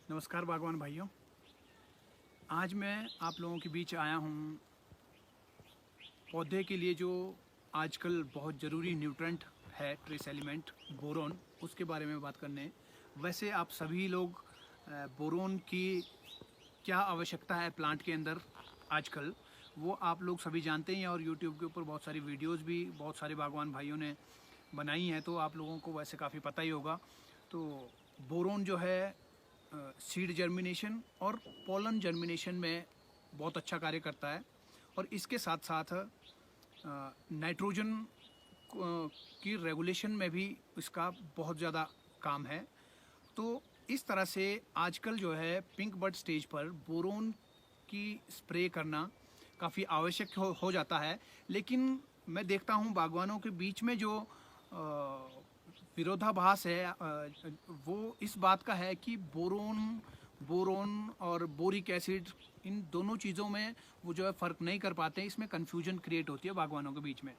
नमस्कार बागवान भाइयों। आज मैं आप लोगों के बीच आया हूँ पौधे के लिए जो आजकल बहुत ज़रूरी न्यूट्रेंट है, ट्रेस एलिमेंट बोरोन, उसके बारे में बात करने। वैसे आप सभी लोग बोरोन की क्या आवश्यकता है प्लांट के अंदर आजकल, वो आप लोग सभी जानते हैं और यूट्यूब के ऊपर बहुत सारी वीडियोस भी बहुत सारे बागवान भाइयों ने बनाई हैं, तो आप लोगों को वैसे काफ़ी पता ही होगा। तो बोरोन जो है सीड जर्मिनेशन और पोलन जर्मिनेशन में बहुत अच्छा कार्य करता है, और इसके साथ साथ नाइट्रोजन की रेगुलेशन में भी इसका बहुत ज़्यादा काम है। तो इस तरह से आजकल जो है पिंक बड स्टेज पर बोरोन की स्प्रे करना काफ़ी आवश्यक हो जाता है। लेकिन मैं देखता हूँ बागवानों के बीच में जो विरोधाभास है वो इस बात का है कि बोरोन बोरोन और बोरिक एसिड, इन दोनों चीज़ों में वो जो है फ़र्क नहीं कर पाते हैं। इसमें कन्फ्यूजन क्रिएट होती है बागवानों के बीच में।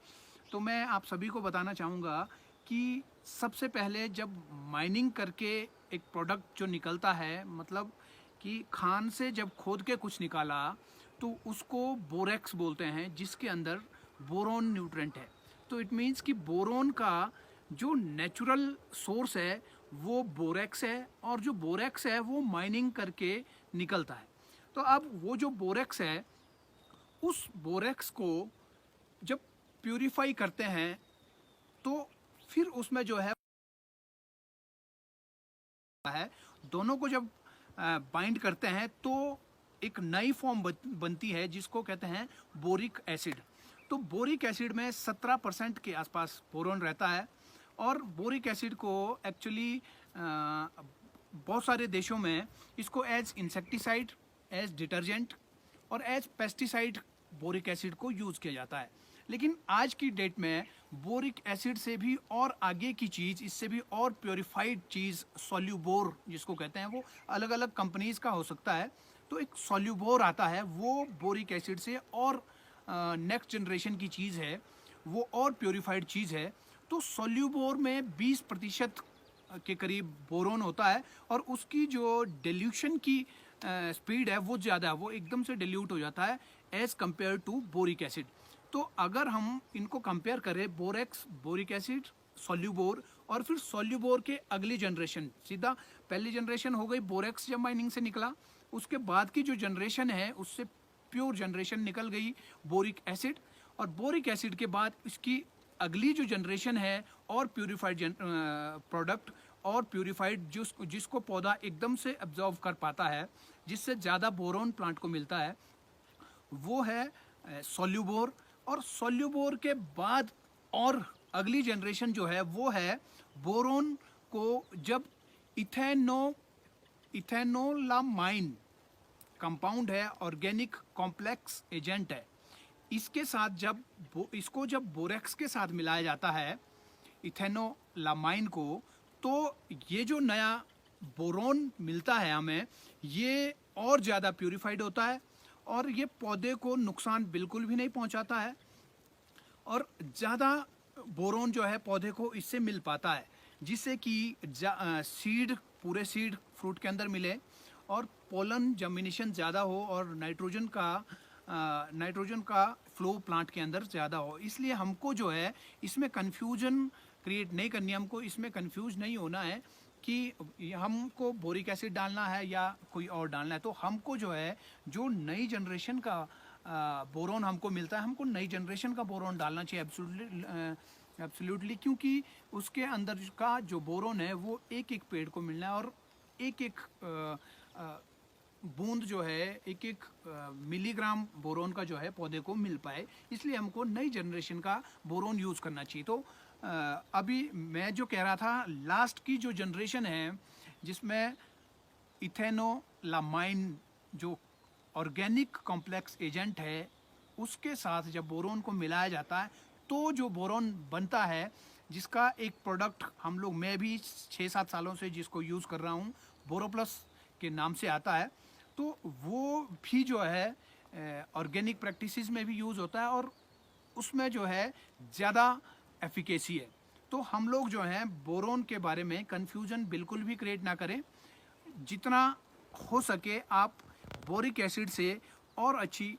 तो मैं आप सभी को बताना चाहूँगा कि सबसे पहले जब माइनिंग करके एक प्रोडक्ट जो निकलता है, मतलब कि खान से जब खोद के कुछ निकाला, तो उसको बोरेक्स बोलते हैं, जिसके अंदर बोरोन न्यूट्रेंट है। तो इट मीन्स कि बोरोन का जो नेचुरल सोर्स है वो बोरेक्स है, और जो बोरेक्स है वो माइनिंग करके निकलता है। तो अब वो जो बोरेक्स है, उस बोरेक्स को जब प्यूरिफाई करते हैं तो फिर उसमें जो है दोनों को जब बाइंड करते हैं तो एक नई फॉर्म बनती है जिसको कहते हैं बोरिक एसिड। तो बोरिक एसिड में 17% के आसपास बोरोन रहता है, और बोरिक एसिड को एक्चुअली बहुत सारे देशों में इसको एज इंसेक्टिसाइड, एज डिटर्जेंट और एज पेस्टिसाइड बोरिक एसिड को यूज़ किया जाता है। लेकिन आज की डेट में बोरिक एसिड से भी और आगे की चीज़, इससे भी और प्योरीफाइड चीज़ सोल्यूबोर जिसको कहते हैं, वो अलग अलग कंपनीज़ का हो सकता है। तो एक सोल्यूबोर आता है, वो बोरिक एसिड से और नेक्स्ट जनरेशन की चीज़ है, वो और प्योरीफाइड चीज़ है। तो सोल्यूबोर में 20% के करीब बोरोन होता है, और उसकी जो डिल्यूशन की स्पीड है वो ज़्यादा है, वो एकदम से डिल्यूट हो जाता है as compare to boric acid. तो अगर हम इनको कंपेयर करें, बोरेक्स, बोरिक एसिड, सोल्यूबोर, और फिर सोल्यूबोर के अगली जनरेशन, सीधा पहली जनरेशन हो गई बोरेक्स जब माइनिंग से निकला, उसके बाद की जो जनरेशन है उससे प्योर जनरेशन निकल गई बोरिक एसिड, और बोरिक एसिड के बाद इसकी अगली जो जनरेशन है और प्यूरिफाइड प्रोडक्ट, और प्यूरिफाइड जिसको पौधा एकदम से एब्जॉर्व कर पाता है, जिससे ज़्यादा बोरोन प्लांट को मिलता है, वो है सोल्यूबोर। और सोल्यूबोर के बाद और अगली जनरेशन जो है वो है बोरोन को जब इथेनोलामाइन कंपाउंड है, ऑर्गेनिक कॉम्प्लेक्स एजेंट है, इसके साथ जब इसको जब बोरेक्स के साथ मिलाया जाता है, इथेनोलामाइन को, तो ये जो नया बोरोन मिलता है हमें, ये और ज़्यादा प्यूरिफाइड होता है, और ये पौधे को नुकसान बिल्कुल भी नहीं पहुंचाता है, और ज़्यादा बोरोन जो है पौधे को इससे मिल पाता है, जिससे कि सीड, पूरे सीड फ्रूट के अंदर मिले, और पोलन जर्मिनेशन ज़्यादा हो, और नाइट्रोजन का फ्लो प्लांट के अंदर ज़्यादा हो। इसलिए हमको जो है इसमें कन्फ्यूजन क्रिएट नहीं करनी है, हमको इसमें कन्फ्यूज नहीं होना है कि हमको बोरिक एसिड डालना है या कोई और डालना है। तो हमको जो है जो नई जनरेशन का बोरोन हमको मिलता है, हमको नई जनरेशन का बोरोन डालना चाहिए एब्सोल्युटली, क्योंकि उसके अंदर का जो बोरोन है वो एक एक पेड़ को मिलना है, और एक एक बूंद जो है, एक एक मिलीग्राम बोरोन का जो है पौधे को मिल पाए, इसलिए हमको नई जनरेशन का बोरोन यूज़ करना चाहिए। तो अभी मैं जो कह रहा था, लास्ट की जो जनरेशन है जिसमें इथेनोलामाइन जो ऑर्गेनिक कॉम्प्लेक्स एजेंट है, उसके साथ जब बोरोन को मिलाया जाता है तो जो बोरोन बनता है, जिसका एक प्रोडक्ट हम लोग, मैं भी 6-7 सालों से जिसको यूज़ कर रहा हूँ, बोरोप्लस के नाम से आता है, तो वो भी जो है ऑर्गेनिक प्रैक्टिसेस में भी यूज़ होता है, और उसमें जो है ज़्यादा एफिकेसी है। तो हम लोग जो हैं बोरोन के बारे में कन्फ्यूज़न बिल्कुल भी क्रिएट ना करें। जितना हो सके आप बोरिक एसिड से और अच्छी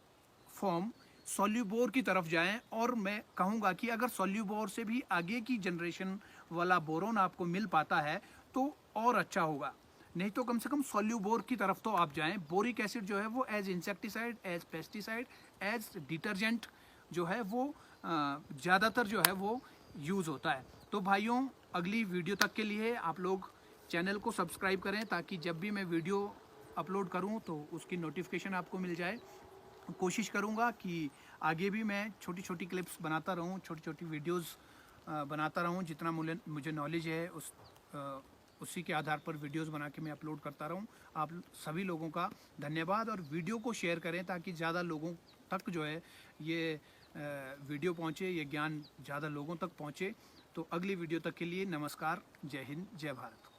फॉर्म सोल्यूबोर की तरफ जाएं। और मैं कहूँगा कि अगर सोल्यूबोर से भी आगे की जनरेशन वाला बोरोन आपको मिल पाता है तो और अच्छा होगा, नहीं तो कम से कम सोल्यूबोर की तरफ तो आप जाएं। बोरिक एसिड जो है वो as insecticide, as pesticide, as detergent जो है वो ज़्यादातर जो है वो यूज़ होता है। तो भाइयों, अगली वीडियो तक के लिए आप लोग चैनल को सब्सक्राइब करें ताकि जब भी मैं वीडियो अपलोड करूं तो उसकी नोटिफिकेशन आपको मिल जाए। कोशिश करूंगा कि आगे भी मैं छोटी छोटी क्लिप्स बनाता रहूं, छोटी छोटी वीडियोस बनाता रहूं। जितना मुझे नॉलेज है उसी के आधार पर वीडियोस बना के मैं अपलोड करता रहूं। आप सभी लोगों का धन्यवाद, और वीडियो को शेयर करें ताकि ज़्यादा लोगों तक जो है ये वीडियो पहुंचे, ये ज्ञान ज़्यादा लोगों तक पहुंचे। तो अगली वीडियो तक के लिए नमस्कार, जय हिंद, जय भारत।